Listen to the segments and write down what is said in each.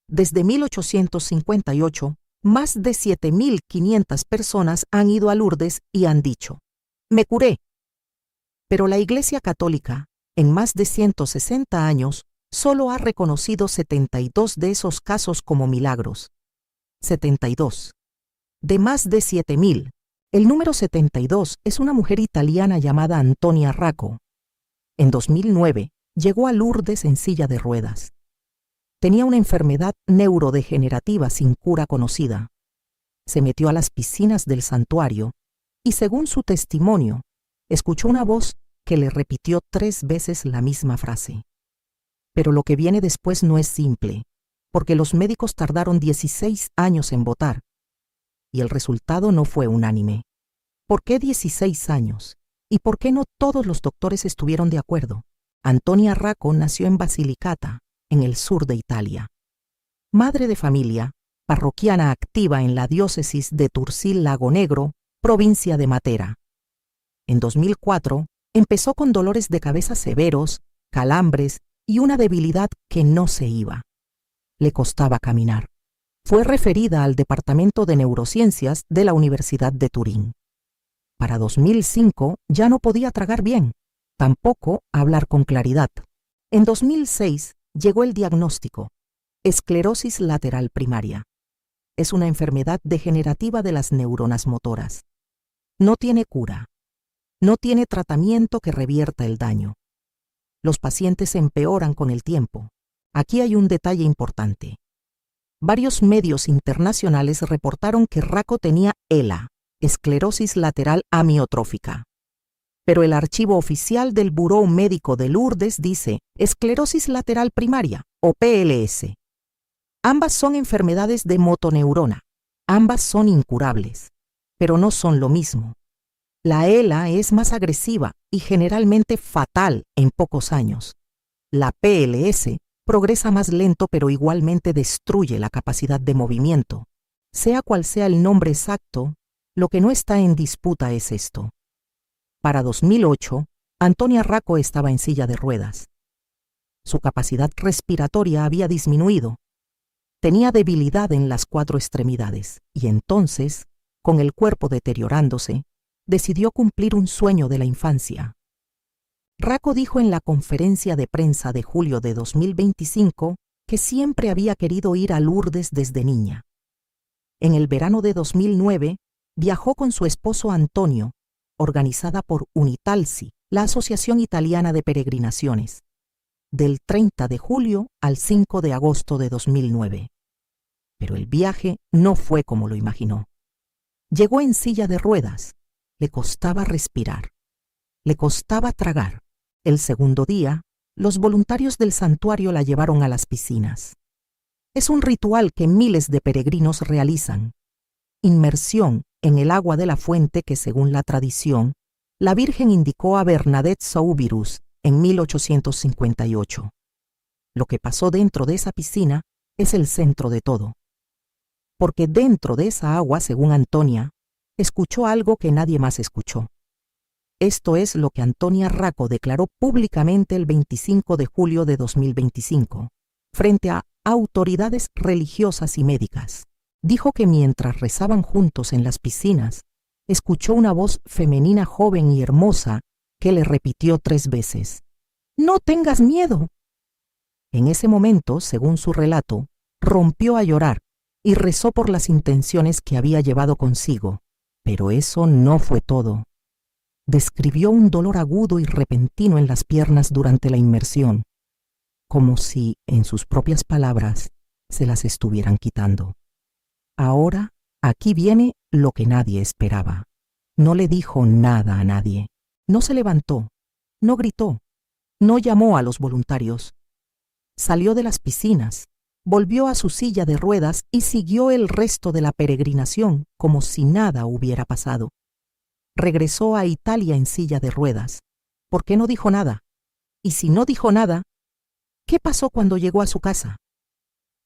Desde 1858, más de 7.500 personas han ido a Lourdes y han dicho, «Me curé». Pero la Iglesia Católica, en más de 160 años, solo ha reconocido 72 de esos casos como milagros. 72. De más de 7.000, el número 72 es una mujer italiana llamada Antonia Racco. En 2009, llegó a Lourdes en silla de ruedas. Tenía una enfermedad neurodegenerativa sin cura conocida. Se metió a las piscinas del santuario y, según su testimonio, escuchó una voz que le repitió 3 veces la misma frase. Pero lo que viene después no es simple, porque los médicos tardaron 16 años en votar, y el resultado no fue unánime. ¿Por qué 16 años? ¿Y por qué no todos los doctores estuvieron de acuerdo? Antonia Racco nació en Basilicata, en el sur de Italia. Madre de familia, parroquiana activa en la diócesis de Tursil-Lago Negro, provincia de Matera. En 2004, empezó con dolores de cabeza severos, calambres y una debilidad que no se iba. Le costaba caminar. Fue referida al Departamento de Neurociencias de la Universidad de Turín. Para 2005 ya no podía tragar bien, tampoco hablar con claridad. En 2006 llegó el diagnóstico: esclerosis lateral primaria. Es una enfermedad degenerativa de las neuronas motoras. No tiene cura. No tiene tratamiento que revierta el daño. Los pacientes empeoran con el tiempo. Aquí hay un detalle importante. Varios medios internacionales reportaron que Racco tenía ELA, esclerosis lateral amiotrófica. Pero el archivo oficial del Buró Médico de Lourdes dice esclerosis lateral primaria, o PLS. Ambas son enfermedades de motoneurona. Ambas son incurables, pero no son lo mismo. La ELA es más agresiva y generalmente fatal en pocos años. La PLS progresa más lento, pero igualmente destruye la capacidad de movimiento. Sea cual sea el nombre exacto, lo que no está en disputa es esto. Para 2008, Antonia Racco estaba en silla de ruedas. Su capacidad respiratoria había disminuido. Tenía debilidad en las 4 extremidades y entonces, con el cuerpo deteriorándose, decidió cumplir un sueño de la infancia. Racco dijo en la conferencia de prensa de julio de 2025 que siempre había querido ir a Lourdes desde niña. En el verano de 2009, viajó con su esposo Antonio, organizada por Unitalsi, la Asociación Italiana de Peregrinaciones, del 30 de julio al 5 de agosto de 2009. Pero el viaje no fue como lo imaginó. Llegó en silla de ruedas. Le costaba respirar. Le costaba tragar. El segundo día, los voluntarios del santuario la llevaron a las piscinas. Es un ritual que miles de peregrinos realizan. Inmersión en el agua de la fuente que, según la tradición, la Virgen indicó a Bernadette Soubirous en 1858. Lo que pasó dentro de esa piscina es el centro de todo. Porque dentro de esa agua, según Antonia, escuchó algo que nadie más escuchó. Esto es lo que Antonia Racco declaró públicamente el 25 de julio de 2025, frente a autoridades religiosas y médicas. Dijo que mientras rezaban juntos en las piscinas, escuchó una voz femenina joven y hermosa que le repitió 3 veces: «¡No tengas miedo!». En ese momento, según su relato, rompió a llorar y rezó por las intenciones que había llevado consigo. Pero eso no fue todo. Describió un dolor agudo y repentino en las piernas durante la inmersión, como si, en sus propias palabras, se las estuvieran quitando. Ahora, aquí viene lo que nadie esperaba. No le dijo nada a nadie. No se levantó, no gritó, no llamó a los voluntarios. Salió de las piscinas, volvió a su silla de ruedas y siguió el resto de la peregrinación como si nada hubiera pasado. Regresó a Italia en silla de ruedas. ¿Por qué no dijo nada? Y si no dijo nada, ¿qué pasó cuando llegó a su casa?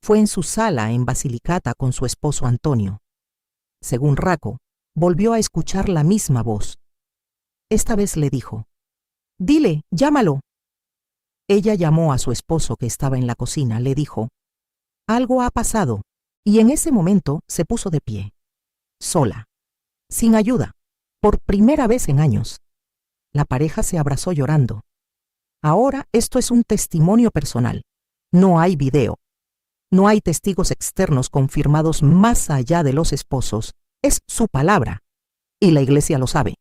Fue en su sala en Basilicata con su esposo Antonio. Según Racco, volvió a escuchar la misma voz. Esta vez le dijo: «Dile, llámalo». Ella llamó a su esposo que estaba en la cocina. Le dijo: algo ha pasado, y en ese momento se puso de pie, sola, sin ayuda, por primera vez en años. La pareja se abrazó llorando. Ahora esto es un testimonio personal. No hay video. No hay testigos externos confirmados más allá de los esposos. Es su palabra. Y la iglesia lo sabe.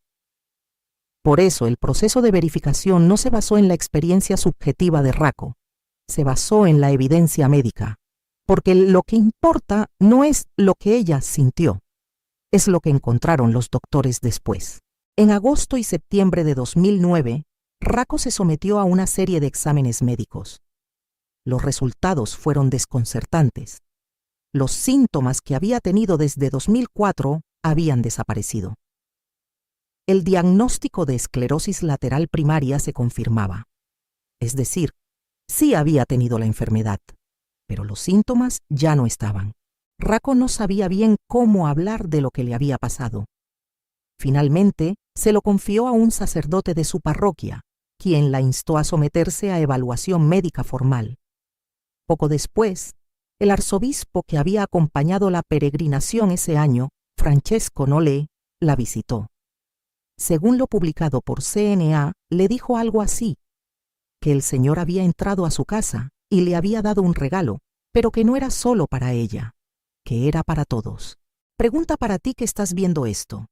Por eso el proceso de verificación no se basó en la experiencia subjetiva de Racco. Se basó en la evidencia médica. Porque lo que importa no es lo que ella sintió. Es lo que encontraron los doctores después. En agosto y septiembre de 2009, Racco se sometió a una serie de exámenes médicos. Los resultados fueron desconcertantes. Los síntomas que había tenido desde 2004 habían desaparecido. El diagnóstico de esclerosis lateral primaria se confirmaba. Es decir, sí había tenido la enfermedad, pero los síntomas ya no estaban. Racco no sabía bien cómo hablar de lo que le había pasado. Finalmente, se lo confió a un sacerdote de su parroquia, quien la instó a someterse a evaluación médica formal. Poco después, el arzobispo que había acompañado la peregrinación ese año, Francesco Nollé, la visitó. Según lo publicado por CNA, le dijo algo así, que el Señor había entrado a su casa y le había dado un regalo, pero que no era solo para ella, que era para todos. Pregunta para ti que estás viendo esto.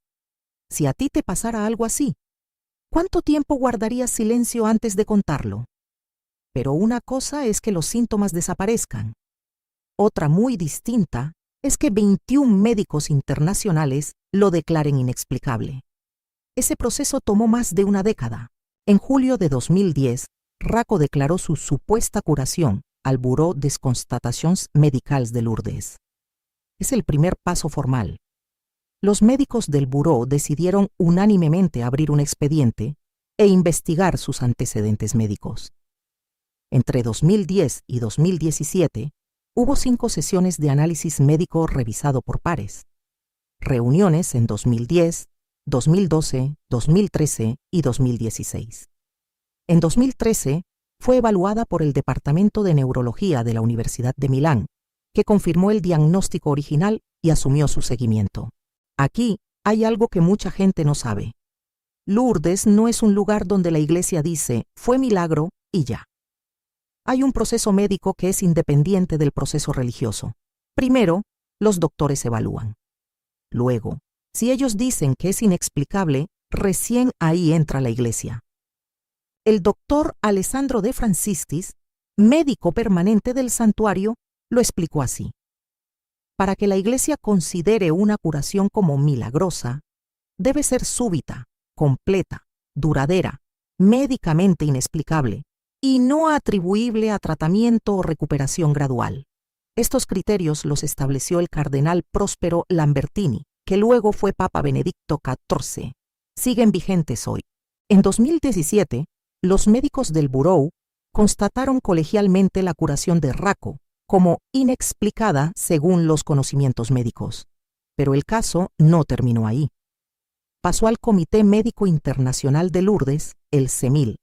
Si a ti te pasara algo así, ¿cuánto tiempo guardarías silencio antes de contarlo? Pero una cosa es que los síntomas desaparezcan. Otra muy distinta es que 21 médicos internacionales lo declaren inexplicable. Ese proceso tomó más de una década. En julio de 2010, Racco declaró su supuesta curación al Bureau des Constatations Médicales de Lourdes. Es el primer paso formal. Los médicos del Bureau decidieron unánimemente abrir un expediente e investigar sus antecedentes médicos. Entre 2010 y 2017, hubo 5 sesiones de análisis médico revisado por pares. Reuniones en 2010, 2012, 2013 y 2016. En 2013, fue evaluada por el Departamento de Neurología de la Universidad de Milán, que confirmó el diagnóstico original y asumió su seguimiento. Aquí hay algo que mucha gente no sabe. Lourdes no es un lugar donde la iglesia dice, fue milagro y ya. Hay un proceso médico que es independiente del proceso religioso. Primero, los doctores evalúan. Luego, si ellos dicen que es inexplicable, recién ahí entra la iglesia. El doctor Alessandro De Franciscis, médico permanente del santuario, lo explicó así. Para que la iglesia considere una curación como milagrosa, debe ser súbita, completa, duradera, médicamente inexplicable y no atribuible a tratamiento o recuperación gradual. Estos criterios los estableció el cardenal Próspero Lambertini, que luego fue Papa Benedicto XIV. Siguen vigentes hoy. En 2017, los médicos del Bureau constataron colegialmente la curación de Racco como inexplicada según los conocimientos médicos. Pero el caso no terminó ahí. Pasó al Comité Médico Internacional de Lourdes, el CEMIL.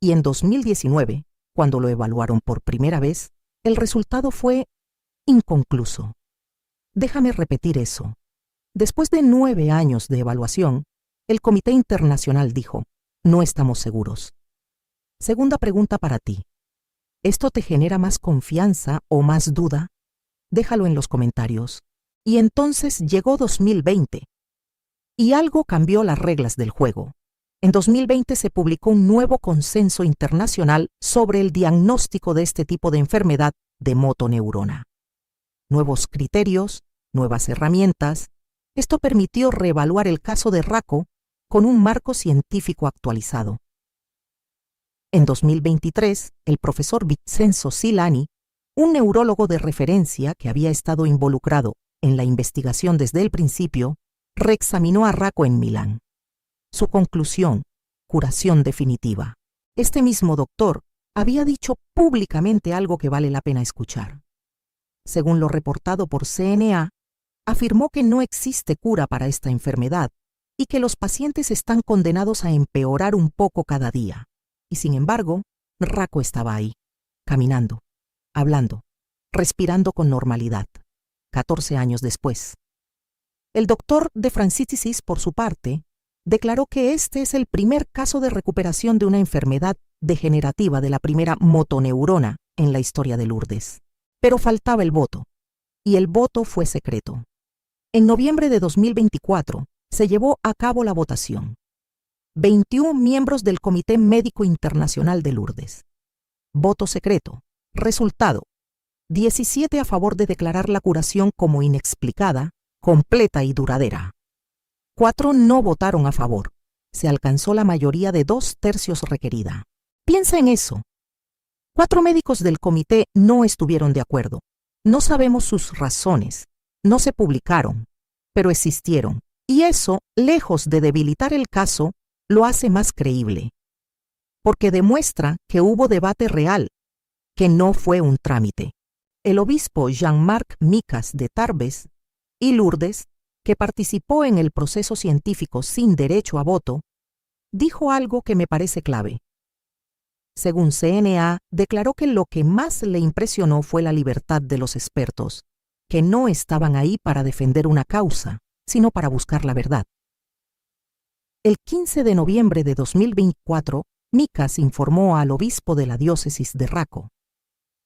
Y en 2019, cuando lo evaluaron por primera vez, el resultado fue inconcluso. Déjame repetir eso. Después de 9 años de evaluación, el Comité Internacional dijo, no estamos seguros. Segunda pregunta para ti. ¿Esto te genera más confianza o más duda? Déjalo en los comentarios. Y entonces llegó 2020. Y algo cambió las reglas del juego. En 2020 se publicó un nuevo consenso internacional sobre el diagnóstico de este tipo de enfermedad de motoneurona. Nuevos criterios, nuevas herramientas. Esto permitió reevaluar el caso de Racco con un marco científico actualizado. En 2023, el profesor Vincenzo Silani, un neurólogo de referencia que había estado involucrado en la investigación desde el principio, reexaminó a Racco en Milán. Su conclusión, curación definitiva. Este mismo doctor había dicho públicamente algo que vale la pena escuchar. Según lo reportado por CNA, afirmó que no existe cura para esta enfermedad y que los pacientes están condenados a empeorar un poco cada día. Y sin embargo, Racco estaba ahí, caminando, hablando, respirando con normalidad, 14 años después. El doctor de Francis, por su parte, declaró que este es el primer caso de recuperación de una enfermedad degenerativa de la primera motoneurona en la historia de Lourdes. Pero faltaba el voto, y el voto fue secreto. En noviembre de 2024 se llevó a cabo la votación. 21 miembros del Comité Médico Internacional de Lourdes. Voto secreto. Resultado: 17 a favor de declarar la curación como inexplicada, completa y duradera. 4 no votaron a favor. Se alcanzó la mayoría de 2/3 requerida. Piensa en eso. 4 médicos del comité no estuvieron de acuerdo. No sabemos sus razones. No se publicaron, pero existieron. Y eso, lejos de debilitar el caso, lo hace más creíble. Porque demuestra que hubo debate real, que no fue un trámite. El obispo Jean-Marc Micas de Tarbes y Lourdes, que participó en el proceso científico sin derecho a voto, dijo algo que me parece clave. Según CNA, declaró que lo que más le impresionó fue la libertad de los expertos, que no estaban ahí para defender una causa, sino para buscar la verdad. El 15 de noviembre de 2024, Micas informó al obispo de la diócesis de Raco.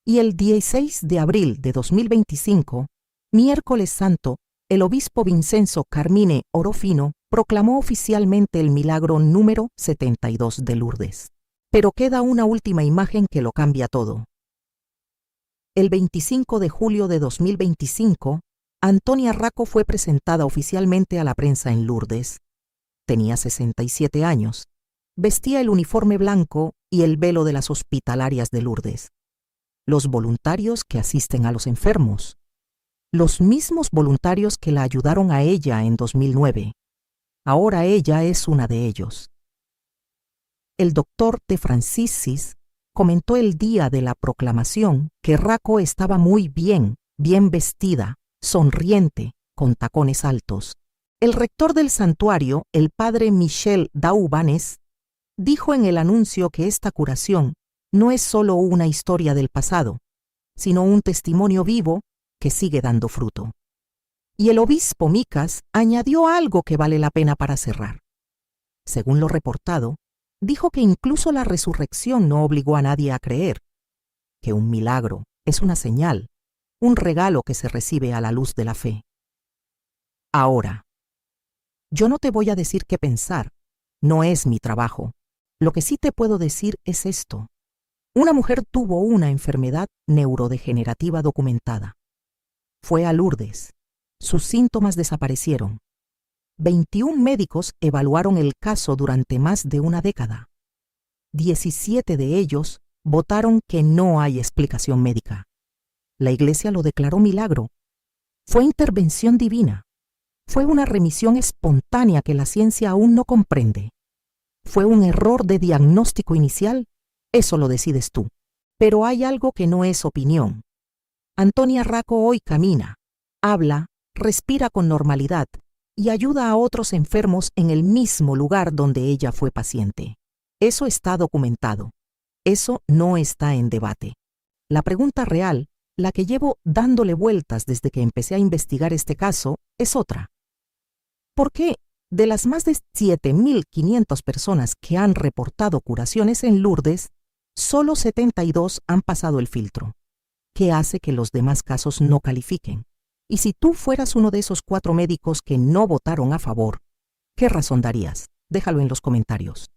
Y el 16 de abril de 2025, miércoles santo, el obispo Vincenzo Carmine Orofino proclamó oficialmente el milagro número 72 de Lourdes. Pero queda una última imagen que lo cambia todo. El 25 de julio de 2025, Antonia Raco fue presentada oficialmente a la prensa en Lourdes. Tenía 67 años. Vestía el uniforme blanco y el velo de las hospitalarias de Lourdes. Los voluntarios que asisten a los enfermos. Los mismos voluntarios que la ayudaron a ella en 2009. Ahora ella es una de ellos. El doctor de Francis comentó el día de la proclamación que Raco estaba muy bien vestida, sonriente, con tacones altos. El rector del santuario, el padre Michel Daubanes, dijo en el anuncio que esta curación no es solo una historia del pasado, sino un testimonio vivo que sigue dando fruto. Y el obispo Micas añadió algo que vale la pena para cerrar. Según lo reportado, dijo que incluso la resurrección no obligó a nadie a creer, que un milagro es una señal, un regalo que se recibe a la luz de la fe. Ahora, yo no te voy a decir qué pensar, no es mi trabajo. Lo que sí te puedo decir es esto. Una mujer tuvo una enfermedad neurodegenerativa documentada. Fue a Lourdes. Sus síntomas desaparecieron. 21 médicos evaluaron el caso durante más de una década. 17 de ellos votaron que no hay explicación médica. La Iglesia lo declaró milagro. Fue intervención divina. Fue una remisión espontánea que la ciencia aún no comprende. ¿Fue un error de diagnóstico inicial? Eso lo decides tú. Pero hay algo que no es opinión. Antonia Raco hoy camina, habla, respira con normalidad y ayuda a otros enfermos en el mismo lugar donde ella fue paciente. Eso está documentado. Eso no está en debate. La pregunta real, la que llevo dándole vueltas desde que empecé a investigar este caso, es otra. ¿Por qué, de las más de 7.500 personas que han reportado curaciones en Lourdes, solo 72 han pasado el filtro? ¿Qué hace que los demás casos no califiquen? Y si tú fueras uno de esos 4 médicos que no votaron a favor, ¿qué razón darías? Déjalo en los comentarios.